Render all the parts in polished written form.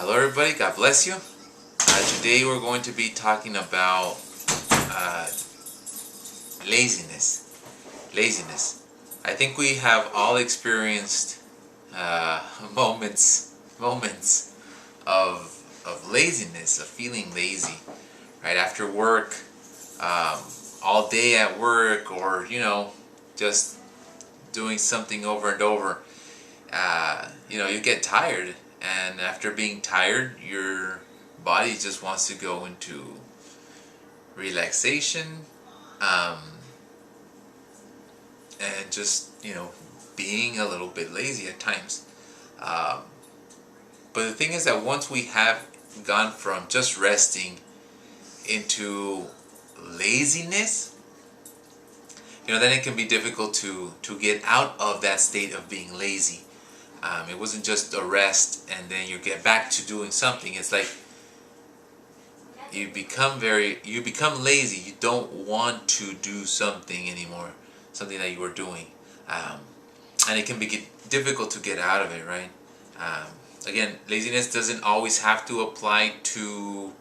Hello everybody, God bless you. Today we're going to be talking about uh, laziness. Laziness. I think we have all experienced uh, moments of laziness, of feeling lazy, right? After work, um, all day at work, or just doing something over and over. You get tired, and after being tired, your body just wants to go into relaxation, um, and just being a little bit lazy at times. Um, but the thing is that once we have gone from just resting into laziness, then it can be difficult to get out of that state of being lazy. It wasn't just a rest and then you get back to doing something. It's like you become lazy. You don't want to do something anymore, something that you were doing, and it can be difficult to get out of it, right? Again, laziness doesn't always have to apply to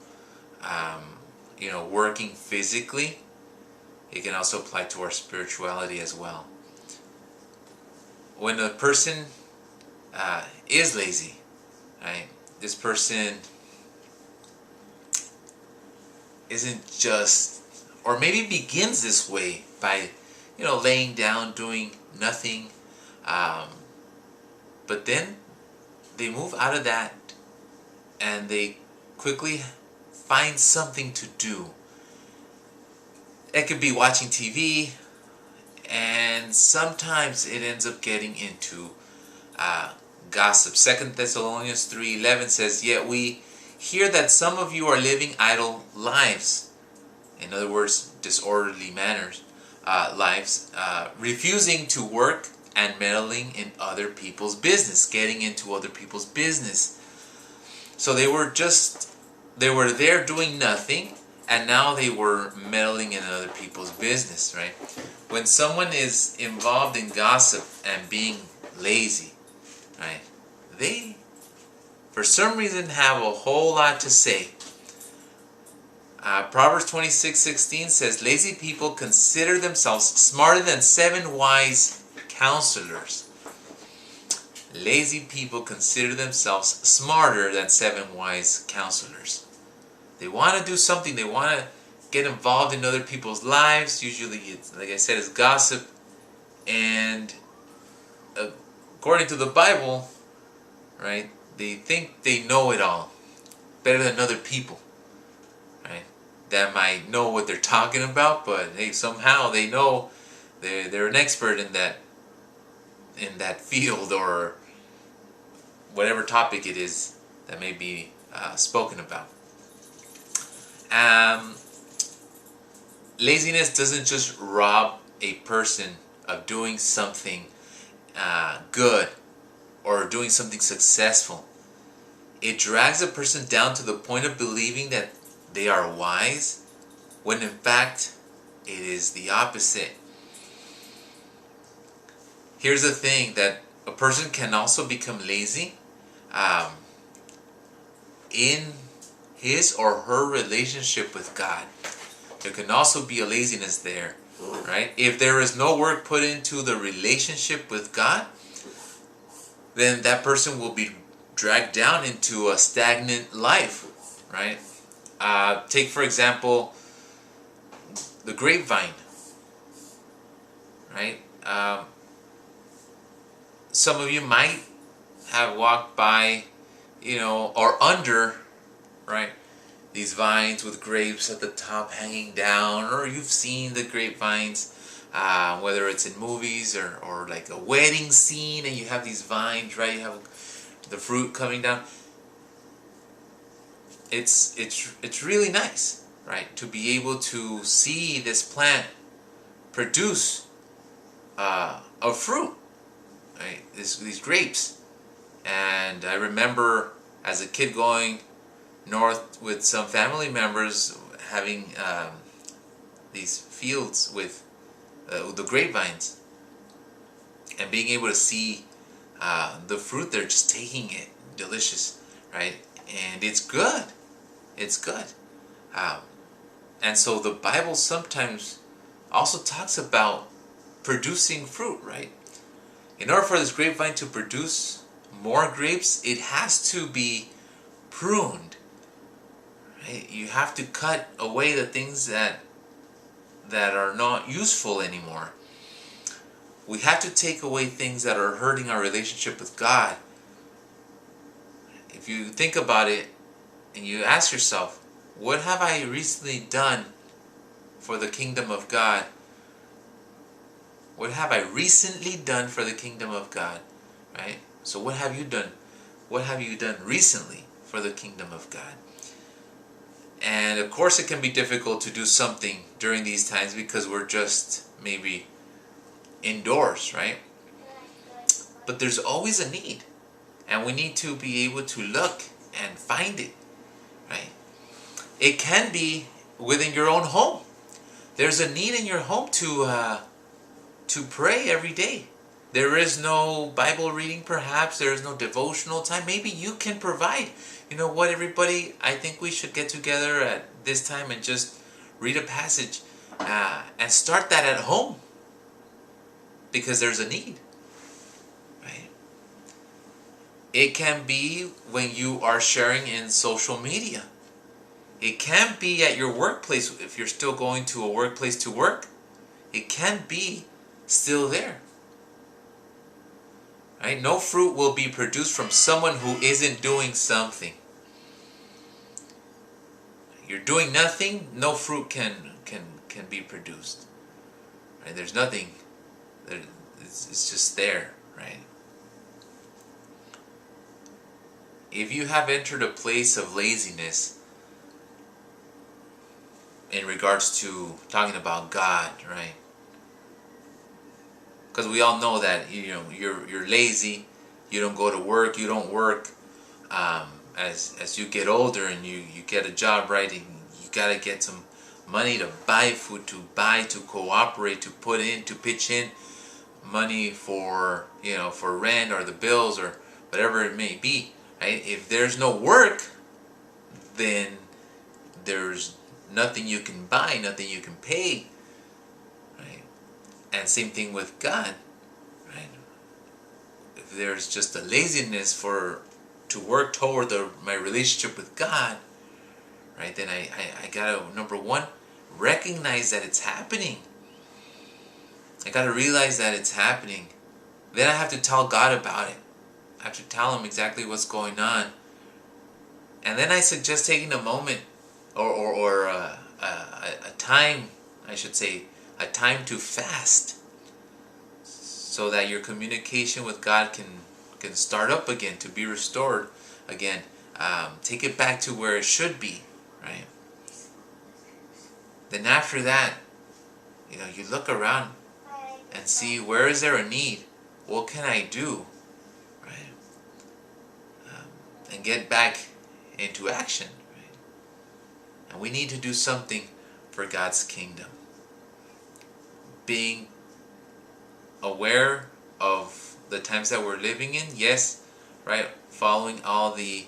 working physically. It can also apply to our spirituality as well. When a person is lazy, right? This person isn't just, or maybe begins this way by, laying down, doing nothing, but then they move out of that and they quickly find something to do. It could be watching TV, and sometimes it ends up getting into gossip. 2 Thessalonians 3:11 says, "Yet we hear that some of you are living idle lives." In other words, disorderly lives, refusing to work and meddling in other people's business, getting into other people's business. So they were there doing nothing, and now they were meddling in other people's business, right? When someone is involved in gossip and being lazy, right, they, for some reason, have a whole lot to say. Proverbs 26:16 says, "Lazy people consider themselves smarter than 7 wise counselors." Lazy people consider themselves smarter than 7 wise counselors. They want to do something. They want to get involved in other people's lives. Usually, it's, like I said, it's gossip. And according to the Bible, right, they think they know it all better than other people, right? That might know what they're talking about, but hey, somehow they know they're an expert in that field, or whatever topic it is that may be spoken about. Laziness doesn't just rob a person of doing something good or doing something successful. It drags a person down to the point of believing that they are wise, when in fact it is the opposite. Here's the thing, that a person can also become lazy in his or her relationship with God. There can also be a laziness there, right? If there is no work put into the relationship with God, then that person will be dragged down into a stagnant life, right? Take, for example, the grapevine, right? Some of you might have walked by, or under, right, these vines with grapes at the top hanging down, or you've seen the grapevines, whether it's in movies or like a wedding scene, and you have these vines, right? You have the fruit coming down. It's really nice, right, to be able to see this plant produce a fruit, right? These grapes. And I remember as a kid going north with some family members, having these fields with the grapevines, and being able to see the fruit there, just taking it, delicious, right? and it's good. It's good. Um, and so the Bible sometimes also talks about producing fruit, right? In order for this grapevine to produce more grapes, it has to be pruned. Right? You have to cut away the things that are not useful anymore. We have to take away things that are hurting our relationship with God. If you think about it and you ask yourself, what have I recently done for the kingdom of God? What have I recently done for the kingdom of God? Right? So what have you done? What have you done recently for the kingdom of God? And of course it can be difficult to do something during these times because we're just maybe indoors, right? But there's always a need. And we need to be able to look and find it, right? It can be within your own home. There's a need in your home to pray every day. There is no Bible reading, perhaps. There is no devotional time. Maybe you can provide. You know what, everybody? I think we should get together at this time and just read a passage and start that at home because there's a need. Right? It can be when you are sharing in social media. It can be at your workplace if you're still going to a workplace to work. It can be still there. Right? No fruit will be produced from someone who isn't doing something. You're doing nothing, no fruit can be produced. Right? There's nothing. It's just there, right? If you have entered a place of laziness in regards to talking about God, right? Because we all know that you're lazy, you don't go to work, you don't work. As you get older and you get a job, right, and you gotta get some money to buy food, to cooperate, to put in, to pitch in money for for rent or the bills or whatever it may be, right? If there's no work, then there's nothing you can buy, nothing you can pay. And same thing with God, right? If there's just a laziness to work toward my relationship with God, right? Then I gotta, number one, recognize that it's happening. I gotta realize that it's happening. Then I have to tell God about it. I have to tell Him exactly what's going on. And then I suggest taking a moment or a time, I should say, a time to fast, so that your communication with God can start up again, to be restored again. Take it back to where it should be, right? Then after that, you look around and see, where is there a need? What can I do, right? And get back into action, right? And we need to do something for God's kingdom. Being aware of the times that we're living in, yes, right? Following all the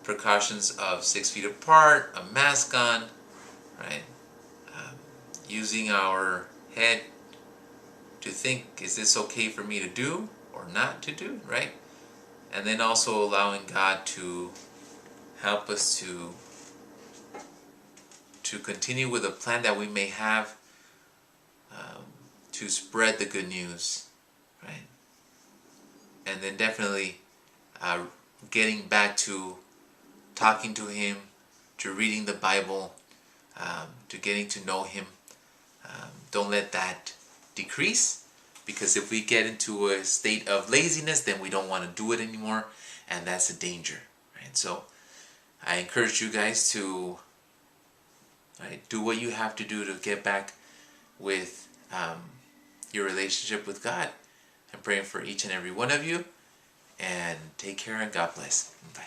precautions of 6 feet apart, a mask on, right? Using our head to think, is this okay for me to do or not to do, right? And then also allowing God to help us to continue with a plan that we may have to spread the good news, right? And then definitely getting back to talking to Him, to reading the Bible, to getting to know Him. Don't let that decrease, because if we get into a state of laziness, then we don't want to do it anymore, and that's a danger, right? So I encourage you guys to do what you have to do to get back with your relationship with God. I'm praying for each and every one of you, and take care and God bless. Bye.